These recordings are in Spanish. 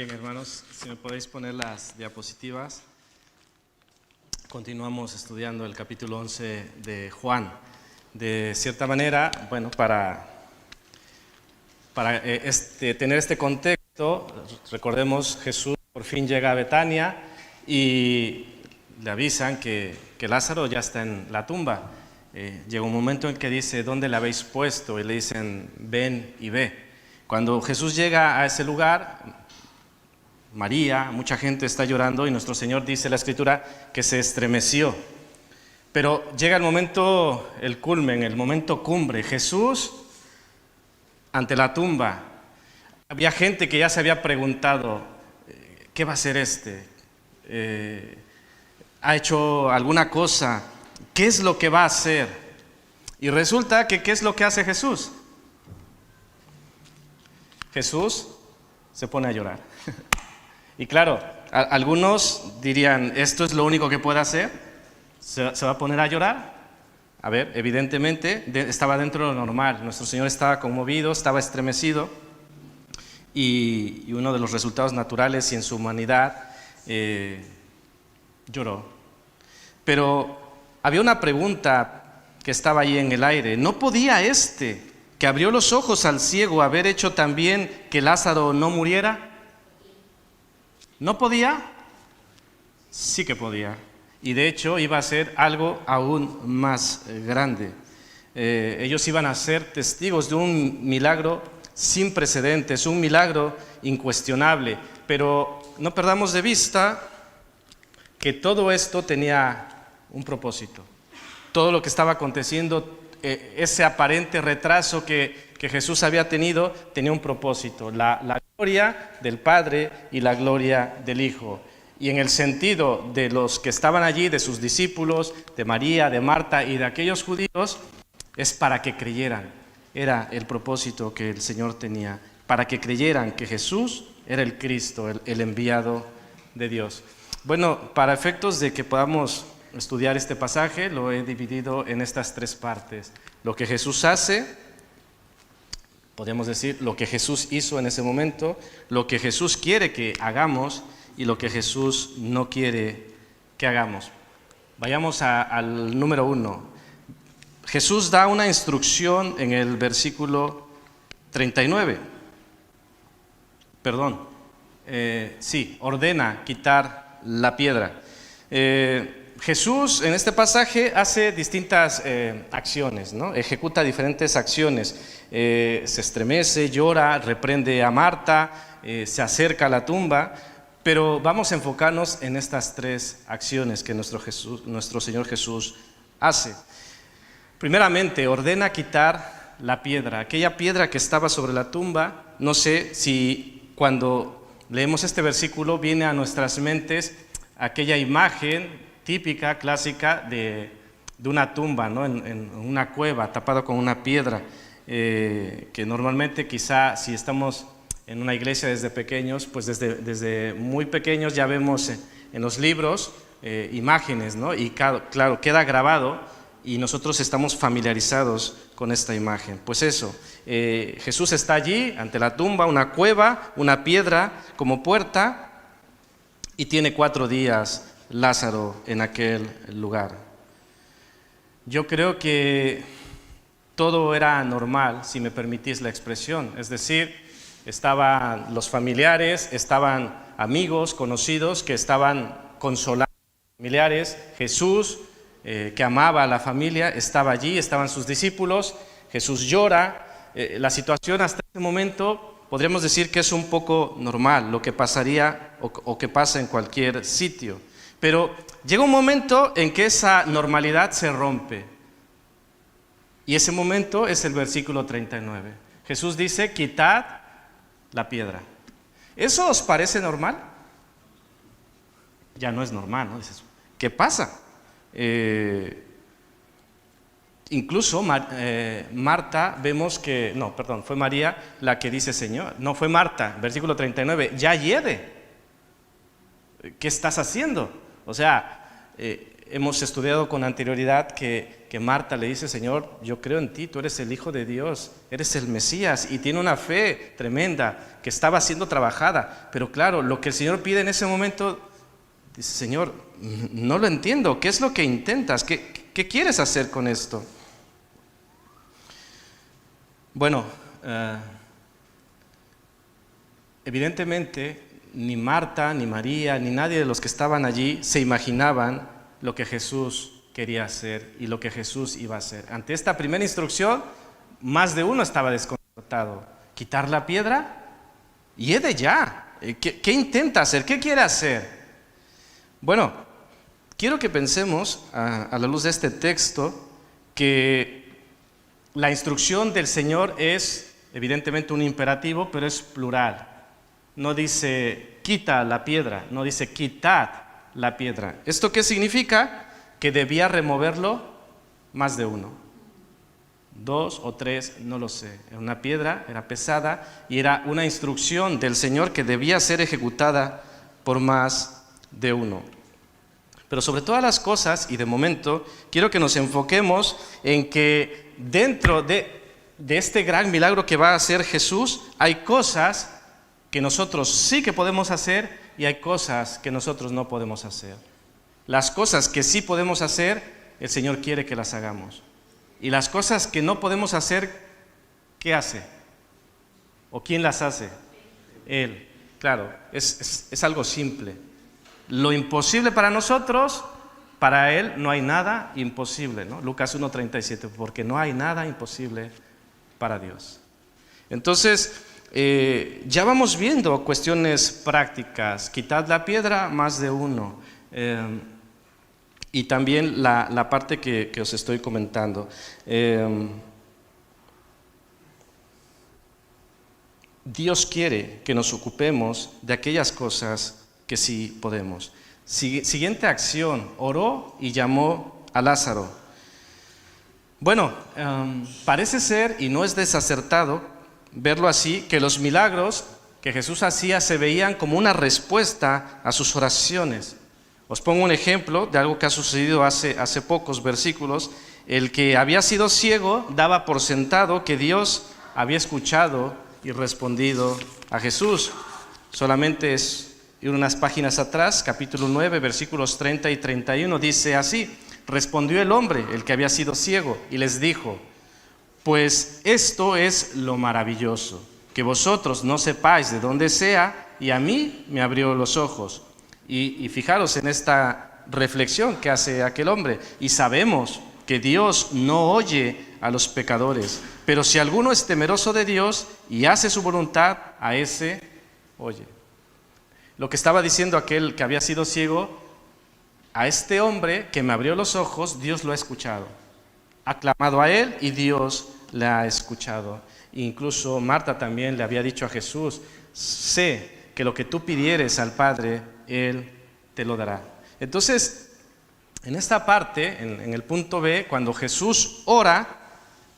Bien, hermanos, si me podéis poner las diapositivas. Continuamos estudiando el capítulo 11 de Juan. De cierta manera, bueno, para tener este contexto, recordemos, Jesús por fin llega a Betania y le avisan que Lázaro ya está en la tumba. Llega un momento en que dice, ¿dónde le habéis puesto? Y le dicen, ven y ve. Cuando Jesús llega a ese lugar, María, mucha gente está llorando y nuestro Señor dice en la Escritura que se estremeció. Pero llega el momento, el culmen, el momento cumbre. Jesús ante la tumba. Había gente que ya se había preguntado, ¿qué va a hacer este? ¿Ha hecho alguna cosa? ¿Qué es lo que va a hacer? Y resulta que ¿qué es lo que hace Jesús? Jesús se pone a llorar. Y claro, algunos dirían, ¿esto es lo único que puede hacer? ¿Se va a poner a llorar? A ver, evidentemente estaba dentro de lo normal. Nuestro Señor estaba conmovido, estaba estremecido. Y uno de los resultados naturales y en su humanidad, lloró. Pero había una pregunta que estaba ahí en el aire. ¿No podía que abrió los ojos al ciego, haber hecho también que Lázaro no muriera? ¿No podía? Sí que podía. Y de hecho iba a ser algo aún más grande. Ellos iban a ser testigos de un milagro sin precedentes, un milagro incuestionable. Pero no perdamos de vista que todo esto tenía un propósito. Todo lo que estaba aconteciendo, ese aparente retraso que Jesús había tenido, tenía un propósito, la gloria del Padre y la gloria del Hijo. Y en el sentido de los que estaban allí, de sus discípulos, de María, de Marta y de aquellos judíos, es para que creyeran. Era el propósito que el Señor tenía, para que creyeran que Jesús era el Cristo, el enviado de Dios. Bueno, para efectos de que podamos estudiar este pasaje, lo he dividido en estas tres partes. Lo que Jesús hace, podríamos decir, lo que Jesús hizo en ese momento, lo que Jesús quiere que hagamos y lo que Jesús no quiere que hagamos. Vayamos al número 1. Jesús da una instrucción en el versículo 39. Ordena quitar la piedra. Jesús en este pasaje hace distintas acciones, ¿no? Ejecuta diferentes acciones. Se estremece, llora, reprende a Marta, se acerca a la tumba, pero vamos a enfocarnos en estas tres acciones que nuestro Señor Jesús hace. Primeramente, ordena quitar la piedra, aquella piedra que estaba sobre la tumba. No sé si cuando leemos este versículo viene a nuestras mentes aquella imagen típica, clásica de una tumba, ¿no? en una cueva, tapado con una piedra, que normalmente quizá si estamos en una iglesia desde pequeños, pues desde muy pequeños ya vemos en los libros imágenes, ¿no? Y claro, queda grabado y nosotros estamos familiarizados con esta imagen. Pues eso, Jesús está allí ante la tumba, una cueva, una piedra como puerta, y tiene 4 días Lázaro en aquel lugar. Yo creo que todo era normal, si me permitís la expresión, es decir, estaban los familiares, estaban amigos, conocidos que estaban consolando a los familiares. Jesús, que amaba a la familia, estaba allí, estaban sus discípulos. Jesús llora. La situación hasta ese momento podríamos decir que es un poco normal, lo que pasaría o que pasa en cualquier sitio. Pero llega un momento en que esa normalidad se rompe. Y ese momento es el versículo 39. Jesús dice, quitad la piedra. ¿Eso os parece normal? Ya no es normal, ¿no? Dices, ¿qué pasa? Incluso Marta, vemos que, fue María la que dice, Señor, no fue Marta, versículo 39, ya hiede. ¿Qué estás haciendo? O sea, hemos estudiado con anterioridad que Marta le dice, Señor, yo creo en ti, tú eres el Hijo de Dios, eres el Mesías, y tiene una fe tremenda que estaba siendo trabajada. Pero claro, lo que el Señor pide en ese momento, dice, Señor, no lo entiendo, ¿qué es lo que intentas? ¿Qué quieres hacer con esto? Bueno, evidentemente ni Marta, ni María, ni nadie de los que estaban allí se imaginaban lo que Jesús quería hacer y lo que Jesús iba a hacer. Ante esta primera instrucción, más de uno estaba desconcertado. ¿Quitar la piedra? ¡Yede ya! ¿Qué intenta hacer? ¿Qué quiere hacer? Bueno, quiero que pensemos, a la luz de este texto, que la instrucción del Señor es evidentemente un imperativo, pero es plural. No dice quita la piedra, no dice quitad la piedra. ¿Esto qué significa? Que debía removerlo más de uno. 2 o 3, no lo sé. Era una piedra, era pesada y era una instrucción del Señor que debía ser ejecutada por más de uno. Pero sobre todas las cosas, y de momento, quiero que nos enfoquemos en que dentro de este gran milagro que va a hacer Jesús, hay cosas que nosotros sí que podemos hacer y hay cosas que nosotros no podemos hacer. Las cosas que sí podemos hacer, el Señor quiere que las hagamos. Y las cosas que no podemos hacer, ¿qué hace? ¿O quién las hace? Él. Claro, es algo simple. Lo imposible para nosotros, para Él no hay nada imposible, ¿no? Lucas 1:37, porque no hay nada imposible para Dios. Entonces, ya vamos viendo cuestiones prácticas. Quitad la piedra, más de uno. Y también la parte que os estoy comentando. Dios quiere que nos ocupemos de aquellas cosas que sí podemos. Siguiente acción, oró y llamó a Lázaro. Bueno, parece ser, y no es desacertado verlo así, que los milagros que Jesús hacía se veían como una respuesta a sus oraciones. Os pongo un ejemplo de algo que ha sucedido hace pocos versículos. El que había sido ciego daba por sentado que Dios había escuchado y respondido a Jesús. Solamente es ir unas páginas atrás, capítulo 9, versículos 30 y 31, dice así: respondió el hombre, el que había sido ciego, y les dijo: pues esto es lo maravilloso, que vosotros no sepáis de dónde sea, y a mí me abrió los ojos. Y fijaros en esta reflexión que hace aquel hombre. Y sabemos que Dios no oye a los pecadores, pero si alguno es temeroso de Dios y hace su voluntad, a ese oye. Lo que estaba diciendo aquel que había sido ciego, a este hombre que me abrió los ojos, Dios lo ha escuchado. Ha clamado a él y Dios le ha escuchado. Incluso Marta también le había dicho a Jesús: sé que lo que tú pidieres al Padre, Él te lo dará. Entonces, en esta parte, en el punto B, cuando Jesús ora,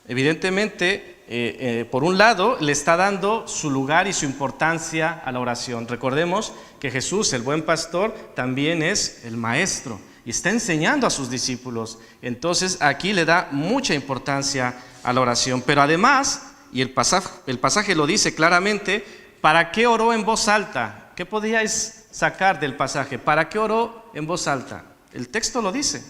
evidentemente, por un lado, le está dando su lugar y su importancia a la oración. Recordemos que Jesús, el buen pastor, también es el maestro y está enseñando a sus discípulos. Entonces, aquí le da mucha importancia a la oración. Pero además, y el pasaje lo dice claramente, ¿para qué oró en voz alta? ¿Qué podíais sacar del pasaje? ¿Para qué oró en voz alta? El texto lo dice.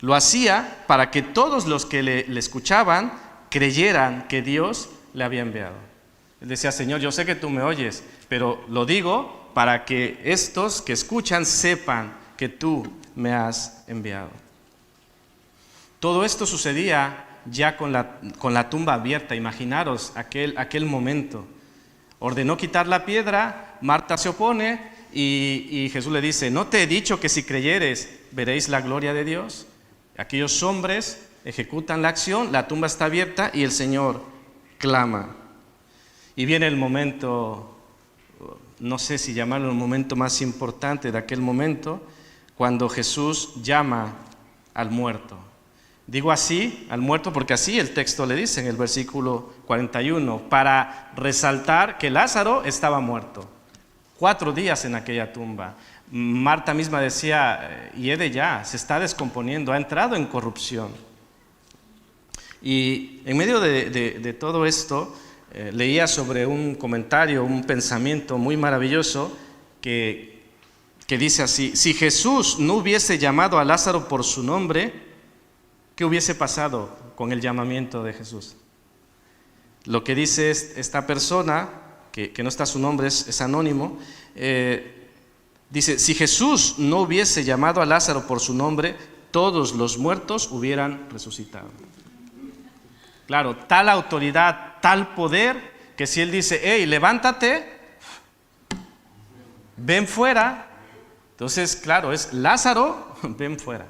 Lo hacía para que todos los que le escuchaban creyeran que Dios le había enviado. Él decía: Señor, yo sé que tú me oyes, pero lo digo para que estos que escuchan sepan que tú me has enviado. Todo esto sucedía ya con la tumba abierta. Imaginaros aquel momento. Ordenó quitar la piedra, Marta se opone y Jesús le dice: ¿no te he dicho que si creyeres veréis la gloria de Dios? Aquellos hombres ejecutan la acción, la tumba está abierta y el Señor clama. Y viene el momento, no sé si llamarlo el momento más importante de aquel momento, cuando Jesús llama al muerto. Digo así, al muerto, porque así el texto le dice en el versículo 41, para resaltar que Lázaro estaba muerto. 4 días en aquella tumba. Marta misma decía, hiede ya, se está descomponiendo, ha entrado en corrupción. Y en medio de todo esto, leía sobre un comentario, un pensamiento muy maravilloso que dice así: si Jesús no hubiese llamado a Lázaro por su nombre, ¿qué hubiese pasado con el llamamiento de Jesús? Lo que dice esta persona, que no está su nombre, es anónimo, dice: si Jesús no hubiese llamado a Lázaro por su nombre, todos los muertos hubieran resucitado. Claro, tal autoridad, tal poder, que si Él dice, hey, levántate, ven fuera, entonces, claro, es Lázaro, ven fuera.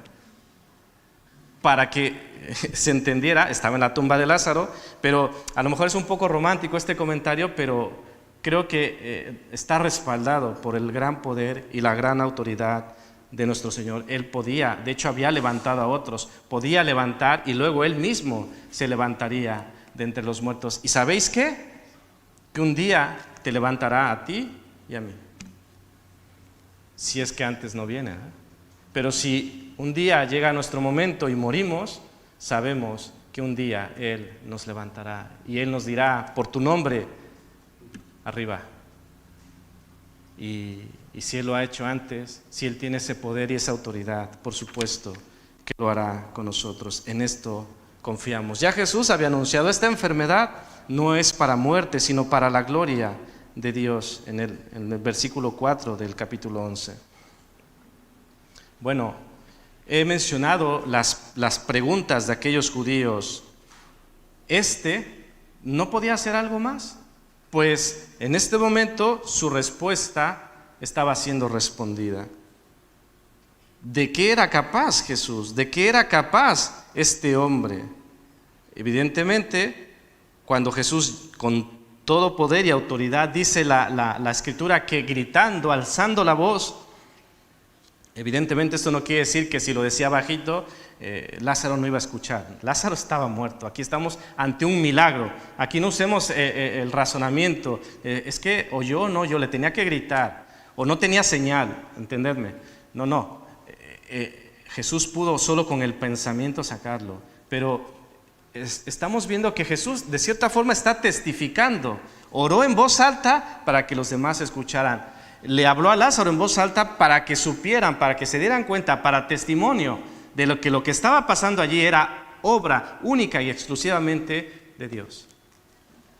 Para que se entendiera, estaba en la tumba de Lázaro, pero a lo mejor es un poco romántico este comentario, pero creo que está respaldado por el gran poder y la gran autoridad de nuestro Señor. Él podía, de hecho había levantado a otros, podía levantar y luego Él mismo se levantaría de entre los muertos. ¿Y sabéis qué? Que un día te levantará a ti y a mí. Si es que antes no viene, ¿eh? Pero si un día llega nuestro momento y morimos, sabemos que un día Él nos levantará y Él nos dirá, por tu nombre, arriba. Y si Él lo ha hecho antes, si Él tiene ese poder y esa autoridad, por supuesto que lo hará con nosotros. En esto confiamos. Ya Jesús había anunciado, esta enfermedad no es para muerte, sino para la gloria de Dios, en el versículo 4 del capítulo 11. Bueno, he mencionado las preguntas de aquellos judíos. ¿No podía hacer algo más? Pues en este momento su respuesta estaba siendo respondida. ¿De qué era capaz Jesús? ¿De qué era capaz este hombre? Evidentemente, cuando Jesús con todo poder y autoridad dice la Escritura que gritando, alzando la voz, evidentemente esto no quiere decir que si lo decía bajito, Lázaro no iba a escuchar. Lázaro estaba muerto. Aquí estamos ante un milagro. Aquí no usemos el razonamiento. Es que oyó, no, yo le tenía que gritar. O no tenía señal, entendedme. No. Jesús pudo solo con el pensamiento sacarlo. Pero estamos viendo que Jesús de cierta forma está testificando. Oró en voz alta para que los demás escucharan. Le habló a Lázaro en voz alta para que supieran, para que se dieran cuenta, para testimonio de lo que estaba pasando allí era obra única y exclusivamente de Dios.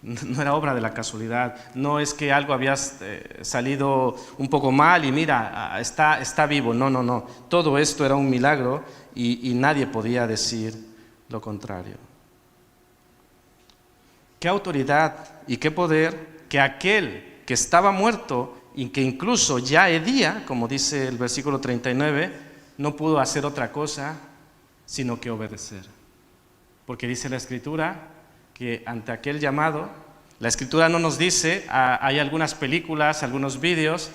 No era obra de la casualidad, no es que algo había salido un poco mal y mira, está vivo. No. Todo esto era un milagro y nadie podía decir lo contrario. Qué autoridad y qué poder que aquel que estaba muerto y que incluso ya hedía, como dice el versículo 39, no pudo hacer otra cosa sino que obedecer. Porque dice la Escritura que ante aquel llamado, la Escritura no nos dice, hay algunas películas, algunos vídeos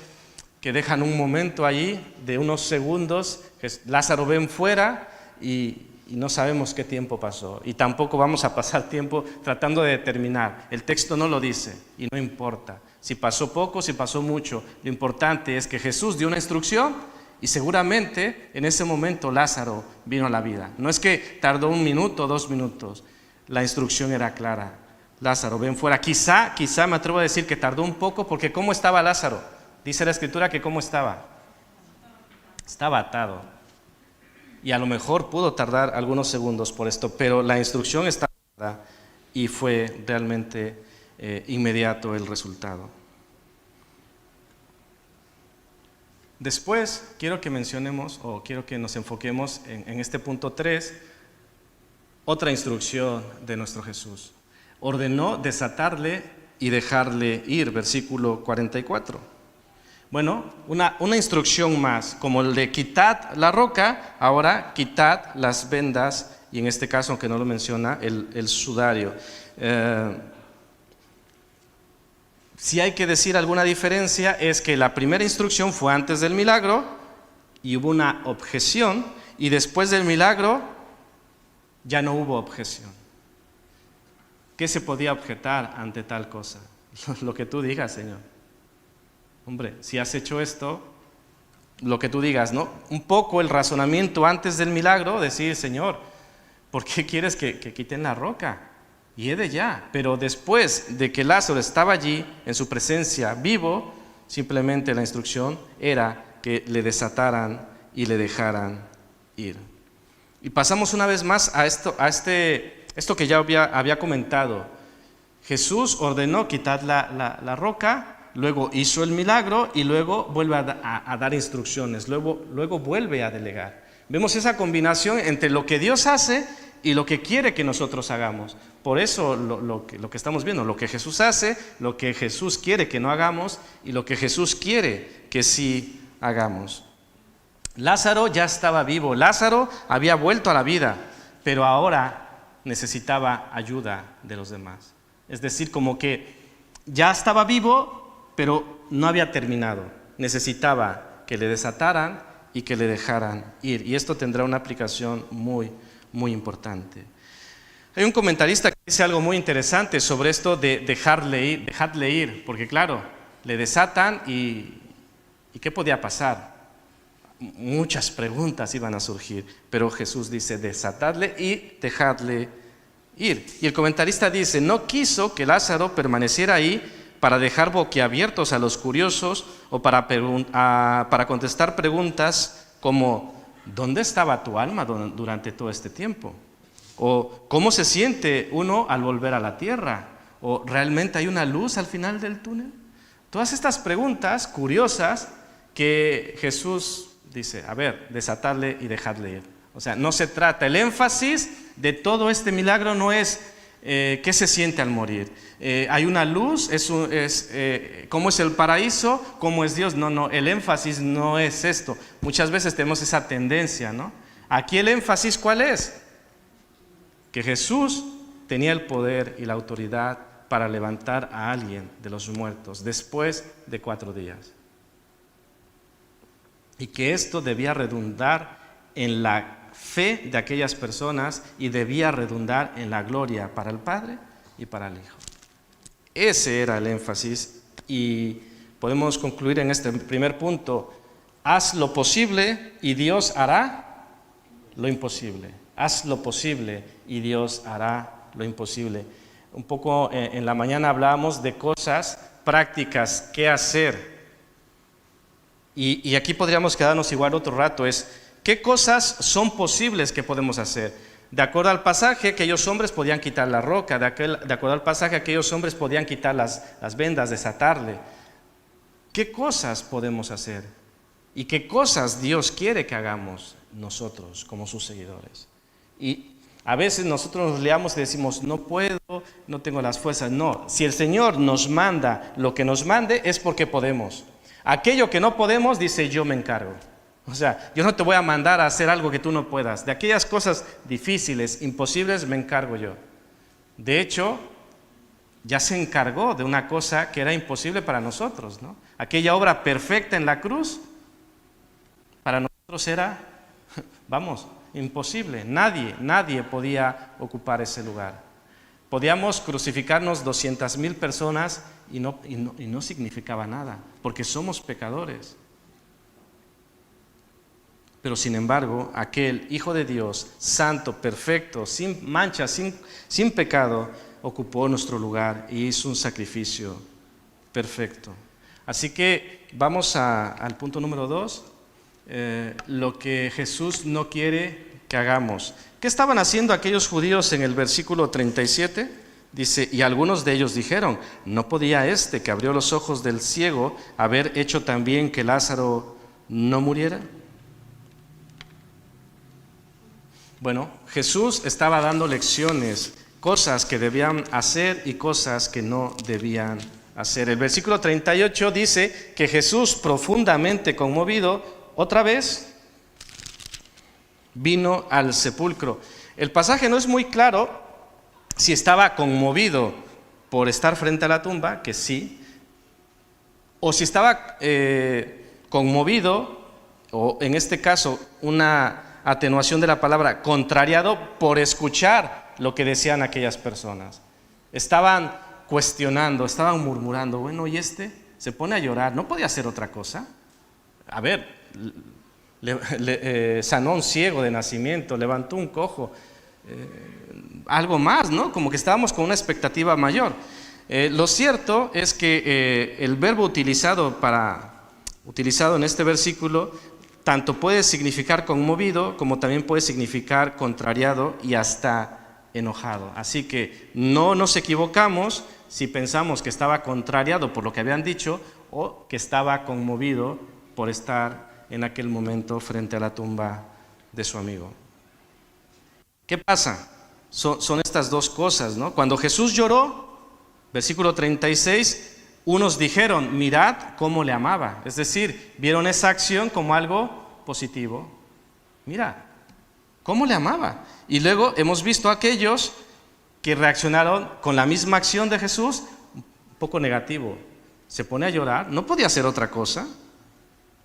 que dejan un momento allí de unos segundos, que Lázaro ven fuera y no sabemos qué tiempo pasó. Y tampoco vamos a pasar tiempo tratando de determinar. El texto no lo dice y no importa. Si pasó poco, si pasó mucho, lo importante es que Jesús dio una instrucción y seguramente en ese momento Lázaro vino a la vida. No es que tardó 1 minuto, 2 minutos, la instrucción era clara. Lázaro, ven fuera. Quizá me atrevo a decir que tardó un poco porque ¿cómo estaba Lázaro? Dice la Escritura que ¿cómo estaba? Estaba atado. Y a lo mejor pudo tardar algunos segundos por esto, pero la instrucción estaba clara y fue realmente inmediato el resultado. Después quiero que mencionemos o quiero que nos enfoquemos en este punto 3, otra instrucción de nuestro Jesús. Ordenó desatarle y dejarle ir, versículo 44. Bueno, una instrucción más, como el de quitad la roca, ahora quitad las vendas y en este caso, aunque no lo menciona, el sudario. Si hay que decir alguna diferencia es que la primera instrucción fue antes del milagro y hubo una objeción y después del milagro ya no hubo objeción. ¿Qué se podía objetar ante tal cosa? Lo que tú digas, Señor. Hombre, si has hecho esto, lo que tú digas, ¿no? Un poco el razonamiento antes del milagro, decir, Señor, ¿por qué quieres que quiten la roca? Hiede ya. Pero después de que Lázaro estaba allí, en su presencia, vivo, simplemente la instrucción era que le desataran y le dejaran ir. Y pasamos una vez más a esto que ya había comentado. Jesús ordenó quitar la roca, luego hizo el milagro y luego vuelve a dar instrucciones, luego vuelve a delegar. Vemos esa combinación entre lo que Dios hace y lo que quiere que nosotros hagamos. Por eso lo que estamos viendo, lo que Jesús hace, lo que Jesús quiere que no hagamos y lo que Jesús quiere que sí hagamos. Lázaro ya estaba vivo, Lázaro había vuelto a la vida, pero ahora necesitaba ayuda de los demás. Es decir, como que ya estaba vivo, pero no había terminado. Necesitaba que le desataran y que le dejaran ir. Y esto tendrá una aplicación muy, muy importante. Hay un comentarista que dice algo muy interesante sobre esto de dejarle ir, porque claro, le desatan y ¿qué podía pasar? Muchas preguntas iban a surgir, pero Jesús dice desatadle y dejadle ir. Y el comentarista dice, no quiso que Lázaro permaneciera ahí para dejar boquiabiertos a los curiosos o para contestar preguntas como ¿dónde estaba tu alma durante todo este tiempo? O ¿cómo se siente uno al volver a la tierra? ¿O realmente hay una luz al final del túnel? Todas estas preguntas curiosas que Jesús dice, a ver, desatadle y dejadle ir. O sea, no se trata, el énfasis de todo este milagro no es qué se siente al morir. Hay una luz, cómo es el paraíso, cómo es Dios. No, el énfasis no es esto. Muchas veces tenemos esa tendencia, ¿no? Aquí el énfasis, ¿cuál es? Que Jesús tenía el poder y la autoridad para levantar a alguien de los muertos después de 4 días. Y que esto debía redundar en la fe de aquellas personas y debía redundar en la gloria para el Padre y para el Hijo. Ese era el énfasis y podemos concluir en este primer punto. Haz lo posible y Dios hará lo imposible. Haz lo posible y Dios hará lo imposible. Un poco en la mañana hablábamos de cosas prácticas que hacer. Y aquí podríamos quedarnos igual otro rato. ¿Qué cosas son posibles que podemos hacer? De acuerdo al pasaje, aquellos hombres podían quitar la roca. De acuerdo al pasaje, aquellos hombres podían quitar las vendas, desatarle. ¿Qué cosas podemos hacer? ¿Y qué cosas Dios quiere que hagamos nosotros como sus seguidores? Y a veces nosotros nos liamos y decimos, no puedo, no tengo las fuerzas. No, si el Señor nos manda lo que nos mande es porque podemos. Aquello que no podemos, dice, yo me encargo. O sea, yo no te voy a mandar a hacer algo que tú no puedas. De aquellas cosas difíciles, imposibles, me encargo yo. De hecho, ya se encargó de una cosa que era imposible para nosotros, ¿no? Aquella obra perfecta en la cruz, para nosotros era, imposible. Nadie podía ocupar ese lugar. Podíamos crucificarnos 200,000 personas y no significaba nada, porque somos pecadores. Pero sin embargo, aquel Hijo de Dios, santo, perfecto, sin mancha, sin pecado, ocupó nuestro lugar y hizo un sacrificio perfecto. Así que vamos al punto número 2, lo que Jesús no quiere que hagamos. ¿Qué estaban haciendo aquellos judíos en el versículo 37? Dice, y algunos de ellos dijeron, ¿no podía este que abrió los ojos del ciego haber hecho también que Lázaro no muriera? Bueno, Jesús estaba dando lecciones, cosas que debían hacer y cosas que no debían hacer. El versículo 38 dice que Jesús, profundamente conmovido, otra vez vino al sepulcro. El pasaje no es muy claro si estaba conmovido por estar frente a la tumba, que sí, o si estaba conmovido, o en este caso una atenuación de la palabra, contrariado por escuchar lo que decían aquellas personas. Estaban cuestionando, estaban murmurando, bueno, ¿y este? Se pone a llorar, ¿no podía hacer otra cosa? A ver, sanó a un ciego de nacimiento, levantó un cojo, algo más, ¿no? Como que estábamos con una expectativa mayor. Lo cierto es que el verbo utilizado en este versículo tanto puede significar conmovido como también puede significar contrariado y hasta enojado. Así que no nos equivocamos si pensamos que estaba contrariado por lo que habían dicho o que estaba conmovido por estar en aquel momento frente a la tumba de su amigo. ¿Qué pasa? Son estas dos cosas, ¿no? Cuando Jesús lloró, versículo 36, unos dijeron, mirad cómo le amaba. Es decir, vieron esa acción como algo positivo. Mira, cómo le amaba. Y luego hemos visto a aquellos que reaccionaron con la misma acción de Jesús, un poco negativo. Se pone a llorar, no podía hacer otra cosa.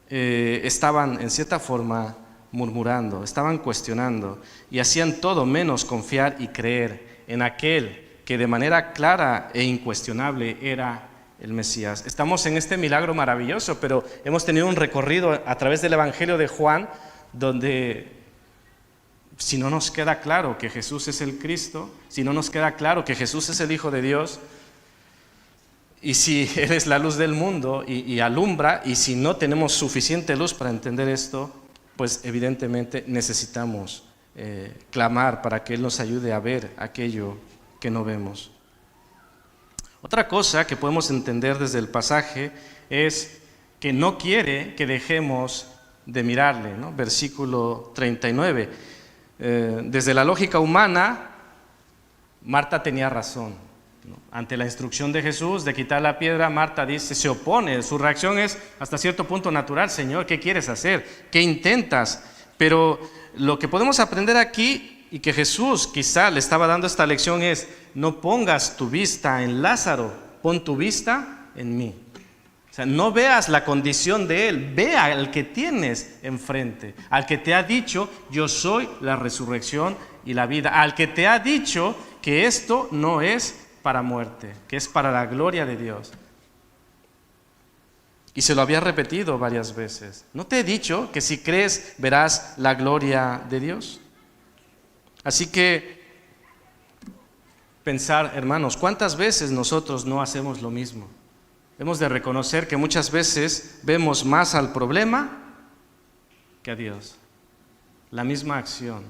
Estaban en cierta forma murmurando, estaban cuestionando y hacían todo menos confiar y creer en aquel que de manera clara e incuestionable era el Mesías. Estamos en este milagro maravilloso, pero hemos tenido un recorrido a través del Evangelio de Juan donde si no nos queda claro que Jesús es el Cristo, si no nos queda claro que Jesús es el Hijo de Dios, y si Él es la luz del mundo y alumbra, y si no tenemos suficiente luz para entender esto, pues evidentemente necesitamos clamar para que Él nos ayude a ver aquello que no vemos. Otra cosa que podemos entender desde el pasaje es que no quiere que dejemos de mirarle, ¿no? Versículo 39. Desde la lógica humana, Marta tenía razón, ¿no? Ante la instrucción de Jesús de quitar la piedra, Marta dice, se opone. Su reacción es hasta cierto punto natural. Señor, ¿qué quieres hacer? ¿Qué intentas? Pero lo que podemos aprender aquí y que Jesús quizá le estaba dando esta lección es, no pongas tu vista en Lázaro, pon tu vista en mí. O sea, no veas la condición de él, ve al que tienes enfrente, al que te ha dicho, yo soy la resurrección y la vida, al que te ha dicho que esto no es para muerte, que es para la gloria de Dios. Y se lo había repetido varias veces. ¿No te he dicho que si crees verás la gloria de Dios? Así que pensar, hermanos, ¿cuántas veces nosotros no hacemos lo mismo? Hemos de reconocer que muchas veces vemos más al problema que a Dios. La misma acción.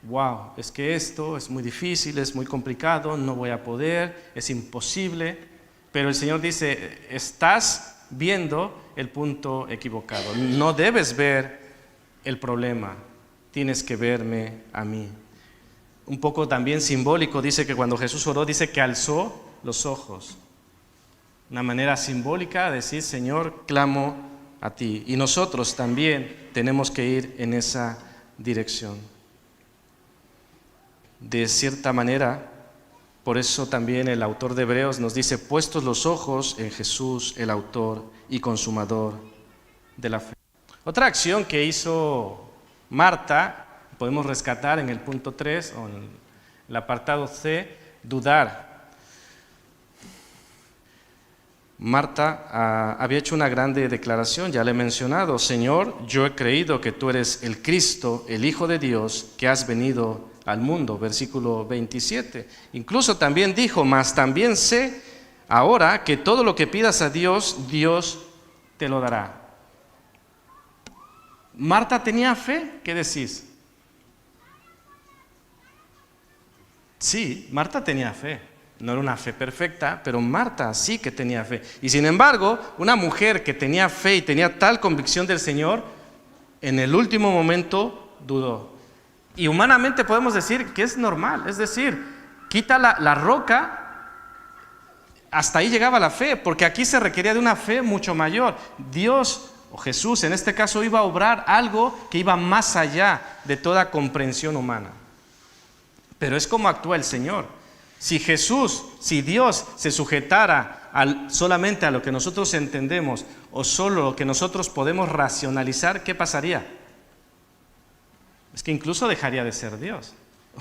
Wow, es que esto es muy difícil, es muy complicado, no voy a poder, es imposible. Pero el Señor dice, estás viendo el punto equivocado. No debes ver el problema, tienes que verme a mí. Un poco también simbólico, dice que cuando Jesús oró, dice que alzó los ojos. Una manera simbólica de decir, Señor, clamo a ti. Y nosotros también tenemos que ir en esa dirección. De cierta manera, por eso también el autor de Hebreos nos dice, puestos los ojos en Jesús, el autor y consumador de la fe. Otra acción que hizo Marta, podemos rescatar en el punto 3 o en el apartado C, dudar. Marta había hecho una grande declaración, ya le he mencionado, Señor, yo he creído que tú eres el Cristo, el Hijo de Dios, que has venido al mundo, versículo 27. Incluso también dijo, mas también sé ahora que todo lo que pidas a Dios, Dios te lo dará. ¿Marta tenía fe? ¿Qué decís? Sí, Marta tenía fe. No era una fe perfecta, pero Marta sí que tenía fe. Y sin embargo, una mujer que tenía fe y tenía tal convicción del Señor, en el último momento dudó. Y humanamente podemos decir que es normal, es decir, quita la roca, hasta ahí llegaba la fe, porque aquí se requería de una fe mucho mayor. Dios, o Jesús en este caso, iba a obrar algo que iba más allá de toda comprensión humana. Pero es como actúa el Señor. Si Dios se sujetara solamente a lo que nosotros entendemos o solo lo que nosotros podemos racionalizar, ¿qué pasaría? Es que incluso dejaría de ser Dios,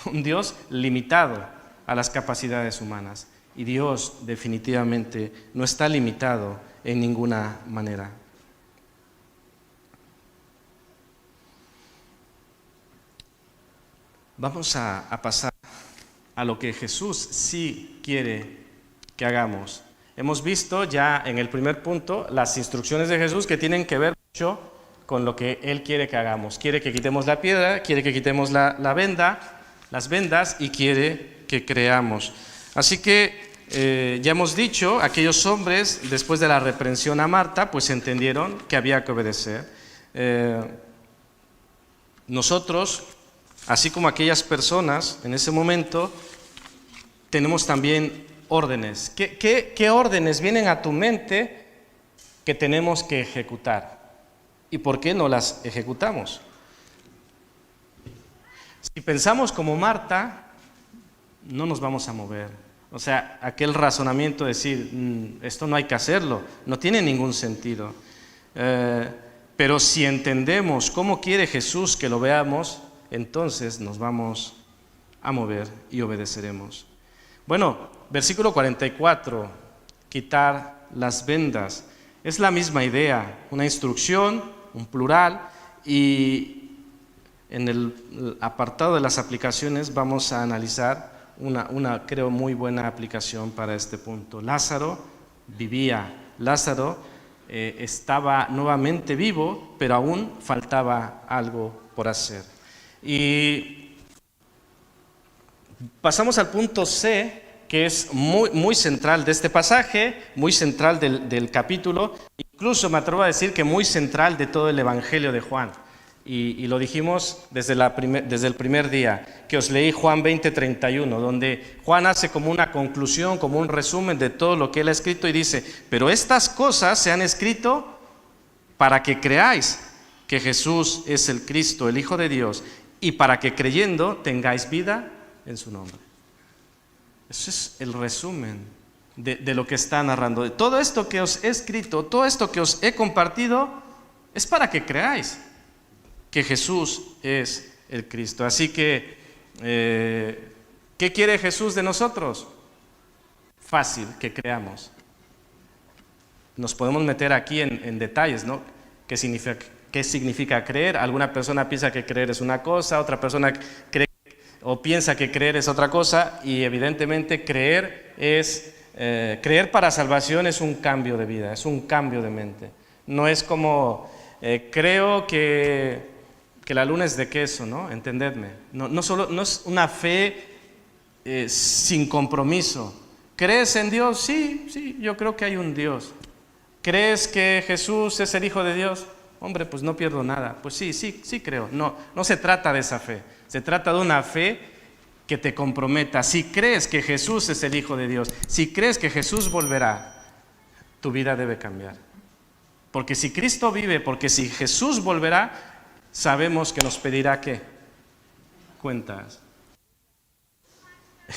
un Dios limitado a las capacidades humanas. Y Dios definitivamente no está limitado en ninguna manera. Vamos a pasar a lo que Jesús sí quiere que hagamos. Hemos visto ya en el primer punto las instrucciones de Jesús que tienen que ver mucho con lo que Él quiere que hagamos. Quiere que quitemos la piedra, quiere que quitemos la venda, las vendas, y quiere que creamos. Así que ya hemos dicho, aquellos hombres, después de la reprensión a Marta, pues entendieron que había que obedecer. Nosotros, así como aquellas personas, en ese momento, tenemos también órdenes. ¿Qué órdenes vienen a tu mente que tenemos que ejecutar? ¿Y por qué no las ejecutamos? Si pensamos como Marta, no nos vamos a mover. O sea, aquel razonamiento de decir, esto no hay que hacerlo, no tiene ningún sentido. Pero si entendemos cómo quiere Jesús que lo veamos, entonces nos vamos a mover y obedeceremos. Bueno, versículo 44, quitar las vendas. Es la misma idea, una instrucción, un plural, y en el apartado de las aplicaciones vamos a analizar una creo muy buena aplicación para este punto. Lázaro vivía, Lázaro estaba nuevamente vivo, pero aún faltaba algo por hacer. Y pasamos al punto C, que es muy central de este pasaje, muy central del capítulo, incluso me atrevo a decir que muy central de todo el Evangelio de Juan. Y lo dijimos desde el primer día, que os leí Juan 20:31, donde Juan hace como una conclusión, como un resumen de todo lo que él ha escrito y dice, pero estas cosas se han escrito para que creáis que Jesús es el Cristo, el Hijo de Dios, y para que creyendo tengáis vida en su nombre. Ese es el resumen de lo que está narrando. De todo esto que os he escrito, todo esto que os he compartido, es para que creáis que Jesús es el Cristo. Así que, ¿qué quiere Jesús de nosotros? Fácil, que creamos. Nos podemos meter aquí en detalles, ¿no? ¿Qué significa creer? Alguna persona piensa que creer es una cosa, otra persona cree o piensa que creer es otra cosa, y evidentemente creer para salvación es un cambio de vida, es un cambio de mente. No es como creo que la luna es de queso, ¿no? Entendedme. No es una fe sin compromiso. ¿Crees en Dios? Sí, yo creo que hay un Dios. ¿Crees que Jesús es el Hijo de Dios? Hombre, pues no pierdo nada. Pues sí creo. No se trata de esa fe. Se trata de una fe que te comprometa. Si crees que Jesús es el Hijo de Dios, si crees que Jesús volverá, tu vida debe cambiar. Porque si Cristo vive, porque si Jesús volverá, sabemos que nos pedirá ¿qué? Cuentas.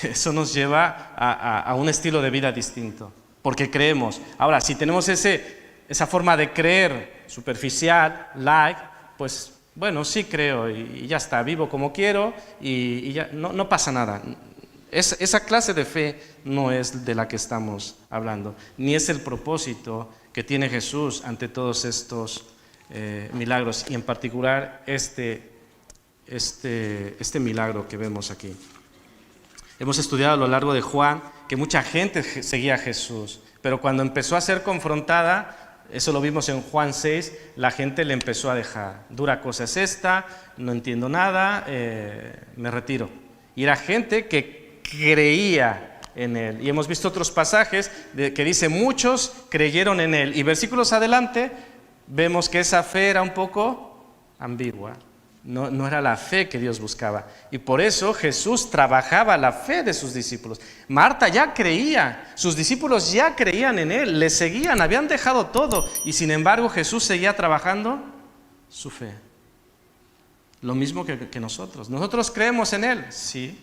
Eso nos lleva a un estilo de vida distinto, porque creemos. Ahora, si tenemos esa forma de creer superficial, pues bueno, sí creo y ya está, vivo como quiero y ya no pasa nada. Esa clase de fe no es de la que estamos hablando, ni es el propósito que tiene Jesús ante todos estos milagros, y en particular este milagro que vemos aquí. Hemos estudiado a lo largo de Juan que mucha gente seguía a Jesús, pero cuando empezó a ser confrontada, eso lo vimos en Juan 6, la gente le empezó a dejar. Dura cosa es esta, no entiendo nada, me retiro. Y era gente que creía en él. Y hemos visto otros pasajes que dice muchos creyeron en él. Y versículos adelante vemos que esa fe era un poco ambigua. No era la fe que Dios buscaba. Y por eso Jesús trabajaba la fe de sus discípulos. Marta ya creía, sus discípulos ya creían en él, le seguían, habían dejado todo. Y sin embargo Jesús seguía trabajando su fe. Lo mismo que nosotros. ¿Nosotros creemos en él? Sí.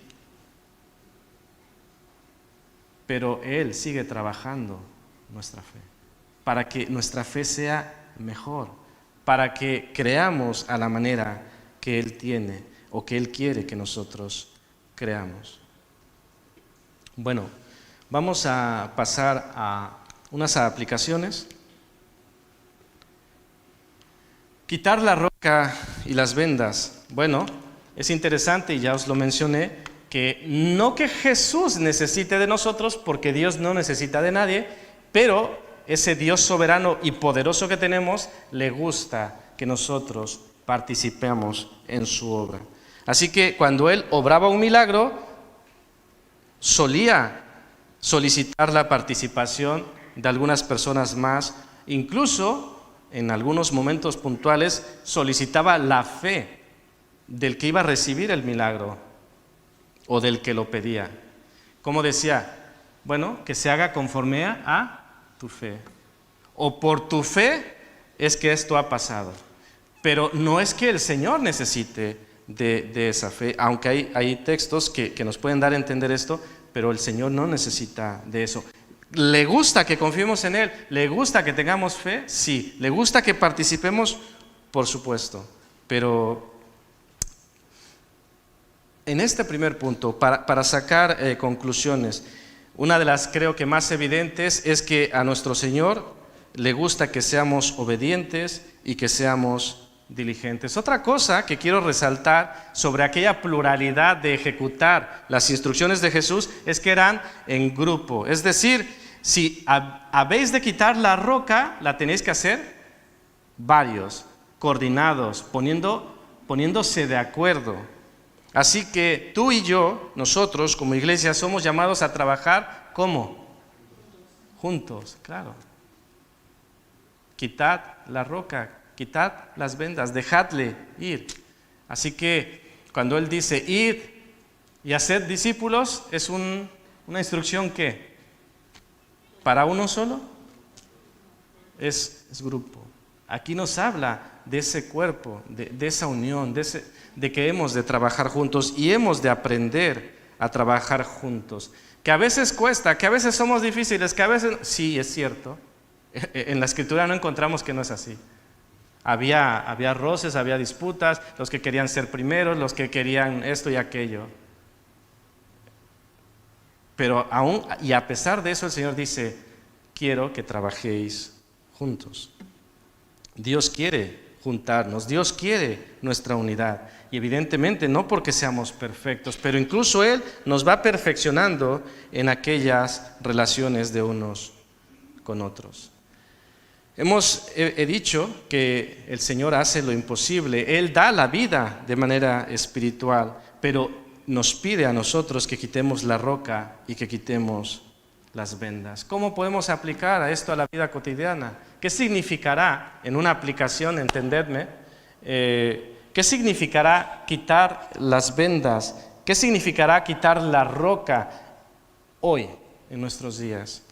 Pero él sigue trabajando nuestra fe, para que nuestra fe sea mejor, para que creamos a la manera que él tiene o que él quiere que nosotros creamos. Bueno, vamos a pasar a unas aplicaciones. Quitar la roca y las vendas. Bueno, es interesante, y ya os lo mencioné, que no que Jesús necesite de nosotros, porque Dios no necesita de nadie, pero ese Dios soberano y poderoso que tenemos, le gusta que nosotros participemos en su obra. Así que cuando Él obraba un milagro, solía solicitar la participación de algunas personas más, incluso en algunos momentos puntuales solicitaba la fe del que iba a recibir el milagro o del que lo pedía. Como decía, bueno, que se haga conforme a tu fe, o por tu fe es que esto ha pasado. Pero no es que el Señor necesite de esa fe, aunque hay textos que nos pueden dar a entender esto, pero el Señor no necesita de eso. ¿Le gusta que confiemos en Él? ¿Le gusta que tengamos fe? Sí. ¿Le gusta que participemos? Por supuesto. Pero en este primer punto, para sacar conclusiones, una de las creo que más evidentes es que a nuestro Señor le gusta que seamos obedientes y que seamos diligentes. Otra cosa que quiero resaltar sobre aquella pluralidad de ejecutar las instrucciones de Jesús es que eran en grupo. Es decir, si habéis de quitar la roca, la tenéis que hacer varios, coordinados, poniéndose de acuerdo. Así que tú y yo, nosotros como iglesia, somos llamados a trabajar ¿cómo? Juntos, claro. Quitad la roca, quitad las vendas, dejadle ir. Así que cuando Él dice id y haced discípulos, es una instrucción que para uno solo es grupo. Aquí nos habla de ese cuerpo, de esa unión, de que hemos de trabajar juntos y hemos de aprender a trabajar juntos. Que a veces cuesta, que a veces somos difíciles, que a veces... Sí, es cierto. En la Escritura no encontramos que no es así. Había roces, había disputas, los que querían ser primeros, los que querían esto y aquello. Pero aún, y a pesar de eso, el Señor dice, quiero que trabajéis juntos. Dios quiere juntarnos, Dios quiere nuestra unidad. Y evidentemente no porque seamos perfectos, pero incluso Él nos va perfeccionando en aquellas relaciones de unos con otros. He dicho que el Señor hace lo imposible, Él da la vida de manera espiritual, pero nos pide a nosotros que quitemos la roca y que quitemos las vendas. ¿Cómo podemos aplicar a esto a la vida cotidiana? ¿Qué significará, en una aplicación, entendedme, qué significará quitar las vendas? ¿Qué significará quitar la roca hoy, en nuestros días?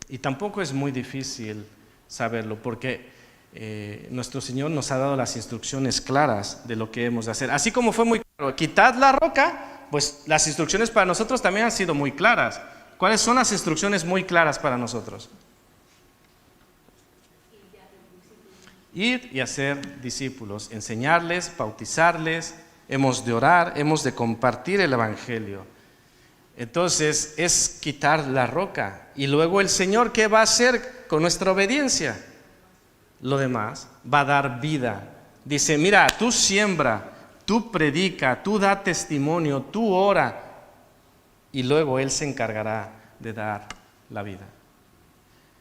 Y tampoco es muy difícil saberlo, porque nuestro Señor nos ha dado las instrucciones claras de lo que hemos de hacer. Así como fue muy claro, quitad la roca, pues las instrucciones para nosotros también han sido muy claras. ¿Cuáles son las instrucciones muy claras para nosotros? Ir y hacer discípulos, enseñarles, bautizarles, hemos de orar, hemos de compartir el Evangelio. Entonces es quitar la roca. Y luego el Señor, ¿qué va a hacer con nuestra obediencia? Lo demás va a dar vida. Dice, mira, tú siembra, tú predica, tú da testimonio, tú ora. Y luego Él se encargará de dar la vida.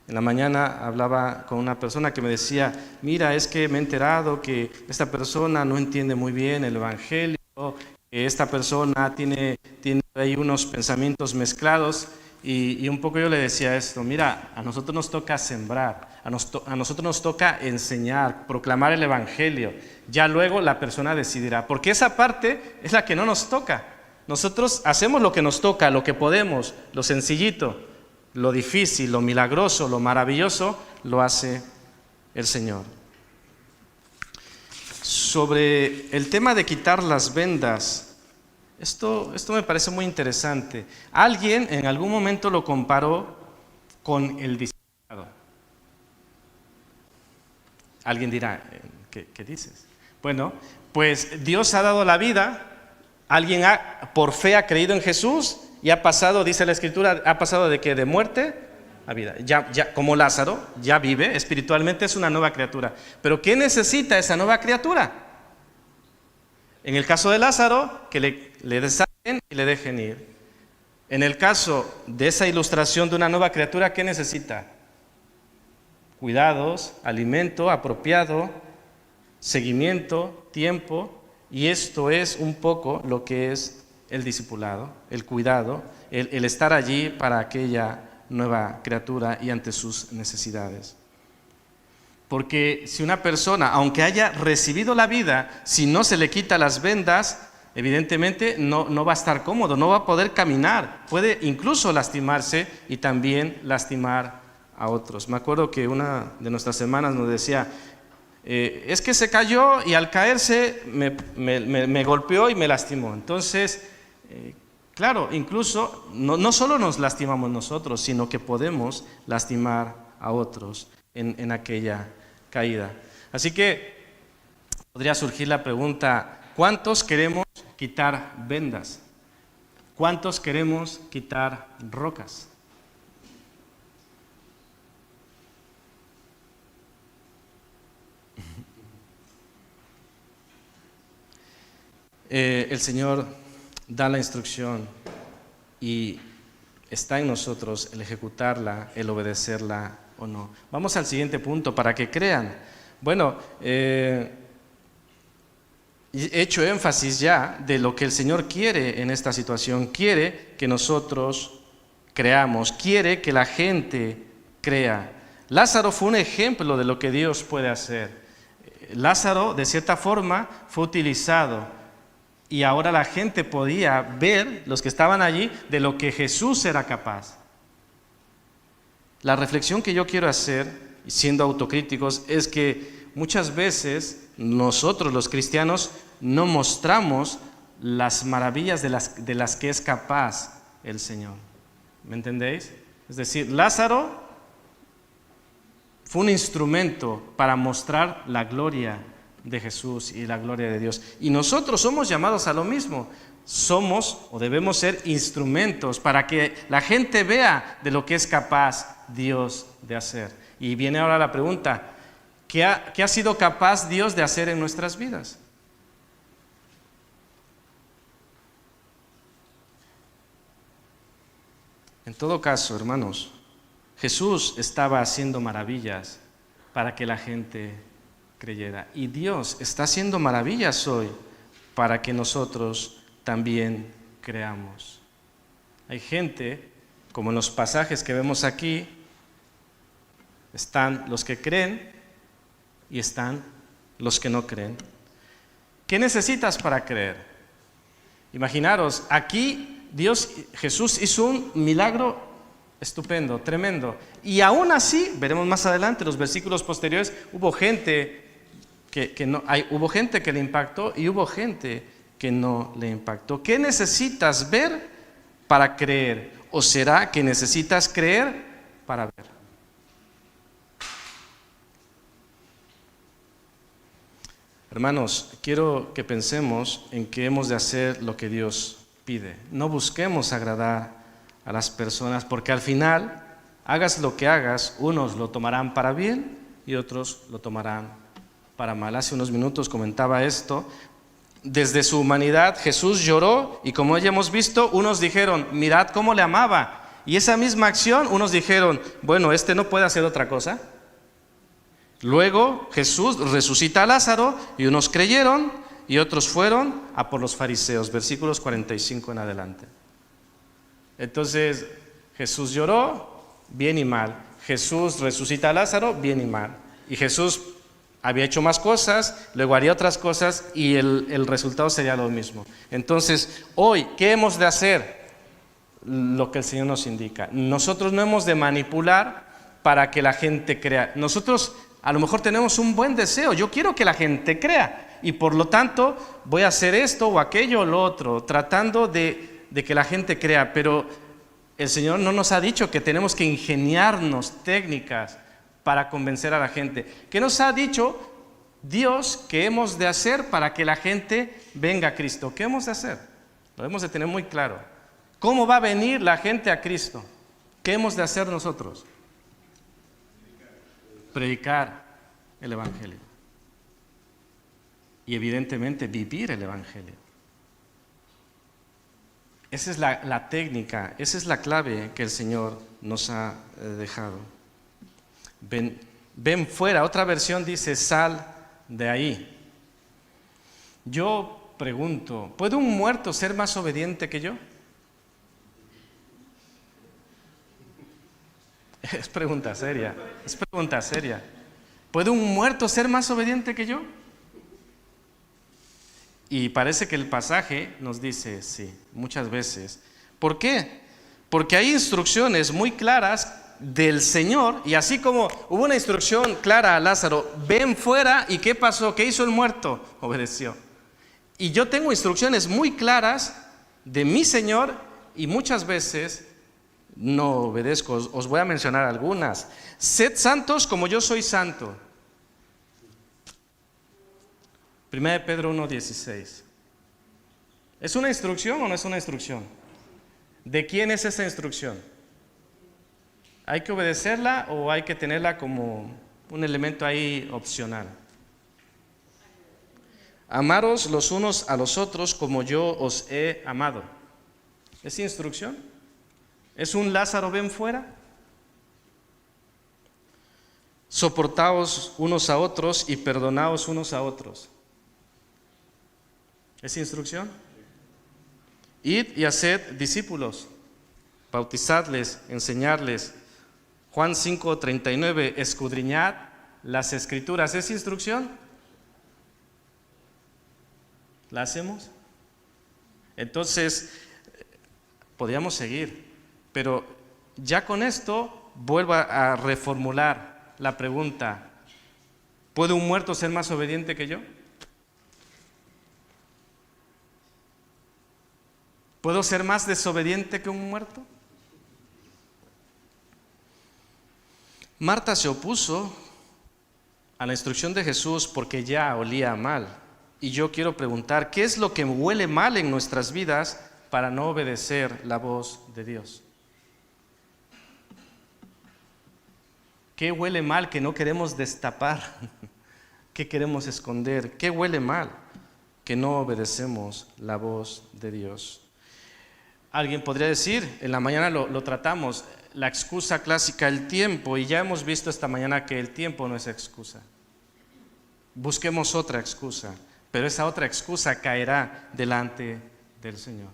En la mañana hablaba con una persona que me decía, mira, es que me he enterado que esta persona no entiende muy bien el Evangelio, que esta persona tiene ahí unos pensamientos mezclados, y un poco yo le decía esto, mira, a nosotros nos toca sembrar, a nosotros nos toca enseñar, proclamar el Evangelio, ya luego la persona decidirá, porque esa parte es la que no nos toca. Nosotros hacemos lo que nos toca, lo que podemos, lo sencillito, lo difícil, lo milagroso, lo maravilloso, lo hace el Señor. Sobre el tema de quitar las vendas, esto me parece muy interesante. Alguien en algún momento lo comparó con el discipulado. Alguien dirá, ¿qué dices? Bueno, pues Dios ha dado la vida. Alguien por fe ha creído en Jesús y ha pasado, dice la Escritura, ha pasado de ¿qué? De muerte a vida. Ya, como Lázaro, ya vive, espiritualmente es una nueva criatura. Pero ¿qué necesita esa nueva criatura? En el caso de Lázaro, que le deshagan y le dejen ir. En el caso de esa ilustración de una nueva criatura, ¿qué necesita? Cuidados, alimento apropiado, seguimiento, tiempo, y esto es un poco lo que es el discipulado, el cuidado, el estar allí para aquella nueva criatura y ante sus necesidades. Porque si una persona, aunque haya recibido la vida, si no se le quita las vendas, evidentemente no va a estar cómodo, no va a poder caminar, puede incluso lastimarse y también lastimar a otros. Me acuerdo que una de nuestras hermanas nos decía, es que se cayó y al caerse me golpeó y me lastimó. Entonces, claro, incluso no solo nos lastimamos nosotros, sino que podemos lastimar a otros en aquella caída. Así que podría surgir la pregunta, ¿cuántos queremos quitar vendas? ¿Cuántos queremos quitar rocas? El Señor da la instrucción y está en nosotros el ejecutarla, el obedecerla o no. Vamos al siguiente punto para que crean. Bueno, he hecho énfasis ya de lo que el Señor quiere en esta situación. Quiere que nosotros creamos, quiere que la gente crea. Lázaro fue un ejemplo de lo que Dios puede hacer. Lázaro, de cierta forma, fue utilizado. Y ahora la gente podía ver, los que estaban allí, de lo que Jesús era capaz. La reflexión que yo quiero hacer, siendo autocríticos, es que muchas veces nosotros los cristianos no mostramos las maravillas de las que es capaz el Señor. ¿Me entendéis? Es decir, Lázaro fue un instrumento para mostrar la gloria de Jesús y la gloria de Dios. Y nosotros somos llamados a lo mismo. Somos o debemos ser instrumentos para que la gente vea de lo que es capaz Dios de hacer. Y viene ahora la pregunta, ¿qué ha sido capaz Dios de hacer en nuestras vidas? En todo caso, hermanos, Jesús estaba haciendo maravillas para que la gente creyera. Y Dios está haciendo maravillas hoy para que nosotros también creamos. Hay gente, como en los pasajes que vemos aquí, están los que creen y están los que no creen. ¿Qué necesitas para creer? Imaginaros, aquí Jesús hizo un milagro estupendo, tremendo. Y aún así, veremos más adelante, los versículos posteriores, hubo gente hubo gente que le impactó y hubo gente que no le impactó. ¿Qué necesitas ver para creer? ¿O será que necesitas creer para ver? Hermanos, quiero que pensemos en que hemos de hacer lo que Dios pide. No busquemos agradar a las personas, porque al final, hagas lo que hagas, unos lo tomarán para bien y otros lo tomarán para mal. Hace unos minutos comentaba esto. Desde su humanidad Jesús lloró y como ya hemos visto, unos dijeron, mirad cómo le amaba. Y esa misma acción, unos dijeron, bueno, este no puede hacer otra cosa. Luego Jesús resucita a Lázaro y unos creyeron y otros fueron a por los fariseos, versículos 45 en adelante. Entonces Jesús lloró, bien y mal. Jesús resucita a Lázaro, bien y mal. Y Jesús había hecho más cosas, luego haría otras cosas y el resultado sería lo mismo. Entonces, hoy, ¿qué hemos de hacer? Lo que el Señor nos indica. Nosotros no hemos de manipular para que la gente crea. Nosotros a lo mejor tenemos un buen deseo. Yo quiero que la gente crea y por lo tanto voy a hacer esto o aquello o lo otro, tratando de que la gente crea. Pero el Señor no nos ha dicho que tenemos que ingeniarnos técnicas para convencer a la gente. ¿Qué nos ha dicho Dios que hemos de hacer para que la gente venga a Cristo? ¿Qué hemos de hacer? Lo debemos de tener muy claro. ¿Cómo va a venir la gente a Cristo? ¿Qué hemos de hacer nosotros? Predicar el Evangelio. y evidentemente vivir el Evangelio. Esa es la técnica, esa es la clave que el Señor nos ha dejado. Ven fuera, otra versión dice, sal de ahí. Yo pregunto, ¿puede un muerto ser más obediente que yo? Es pregunta seria, es pregunta seria. ¿Puede un muerto ser más obediente que yo? Y parece que el pasaje nos dice sí, muchas veces. ¿Por qué? Porque hay instrucciones muy claras del Señor, y así como hubo una instrucción clara a Lázaro, ven fuera, ¿y qué pasó? ¿Qué hizo el muerto? Obedeció. Y yo tengo instrucciones muy claras de mi Señor y muchas veces no obedezco. Os voy a mencionar algunas. Sed santos como yo soy santo. 1 Pedro 1:16. ¿Es una instrucción o no es una instrucción? ¿De quién es esa instrucción? ¿Hay que obedecerla o hay que tenerla como un elemento ahí opcional? Amaros los unos a los otros como yo os he amado. ¿Es instrucción? ¿Es un Lázaro ven fuera? Soportaos unos a otros y perdonaos unos a otros. ¿Es instrucción? Id y haced discípulos, bautizadles, enseñarles. Juan 5:39, escudriñad las Escrituras. ¿Es instrucción? ¿La hacemos? Entonces, podríamos seguir, pero ya con esto vuelvo a reformular la pregunta. ¿Puede un muerto ser más obediente que yo? ¿Puedo ser más desobediente que un muerto? Marta se opuso a la instrucción de Jesús porque ya olía mal. Y yo quiero preguntar, ¿qué es lo que huele mal en nuestras vidas para no obedecer la voz de Dios? ¿Qué huele mal que no queremos destapar? ¿Qué queremos esconder? ¿Qué huele mal que no obedecemos la voz de Dios? Alguien podría decir, en la mañana lo tratamos, la excusa clásica, el tiempo, y ya hemos visto esta mañana que el tiempo no es excusa. Busquemos otra excusa, pero esa otra excusa caerá delante del Señor.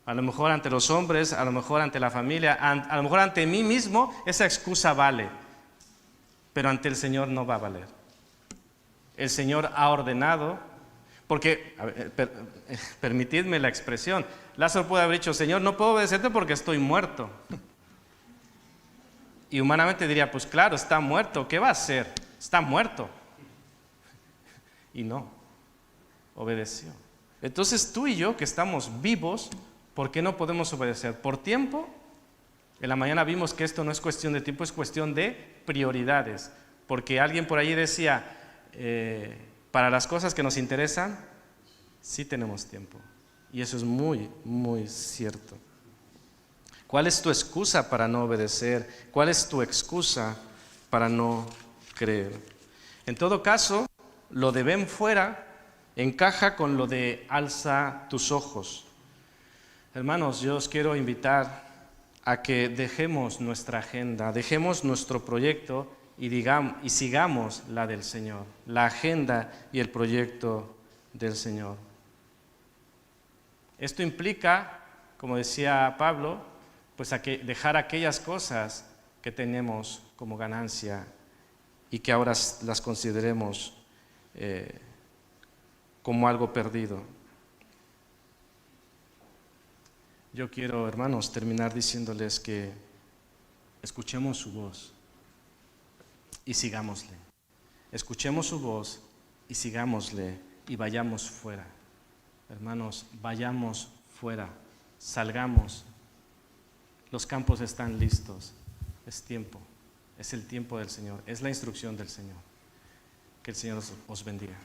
A lo mejor ante los hombres, a lo mejor ante la familia, a lo mejor ante mí mismo, esa excusa vale, pero ante el Señor no va a valer. El Señor ha ordenado, porque, permitidme la expresión, Lázaro puede haber dicho, Señor, no puedo obedecerte porque estoy muerto. Y humanamente diría, pues claro, está muerto, ¿qué va a hacer? Está muerto. Y no, obedeció. Entonces tú y yo que estamos vivos, ¿por qué no podemos obedecer? ¿Por tiempo? En la mañana vimos que esto no es cuestión de tiempo, es cuestión de prioridades. Porque alguien por allí decía, para las cosas que nos interesan, sí tenemos tiempo. Y eso es muy, muy cierto. ¿Cuál es tu excusa para no obedecer? ¿Cuál es tu excusa para no creer? En todo caso, lo de ven fuera encaja con lo de alza tus ojos. Hermanos, yo os quiero invitar a que dejemos nuestra agenda, dejemos nuestro proyecto y sigamos la del Señor, la agenda y el proyecto del Señor. Esto implica, como decía Pablo, pues dejar aquellas cosas que tenemos como ganancia y que ahora las consideremos como algo perdido. Yo quiero, hermanos, terminar diciéndoles que escuchemos su voz y sigámosle. Escuchemos su voz y sigámosle y vayamos fuera. Hermanos, vayamos fuera, salgamos. Los campos están listos. Es tiempo, es el tiempo del Señor, es la instrucción del Señor. Que el Señor os bendiga.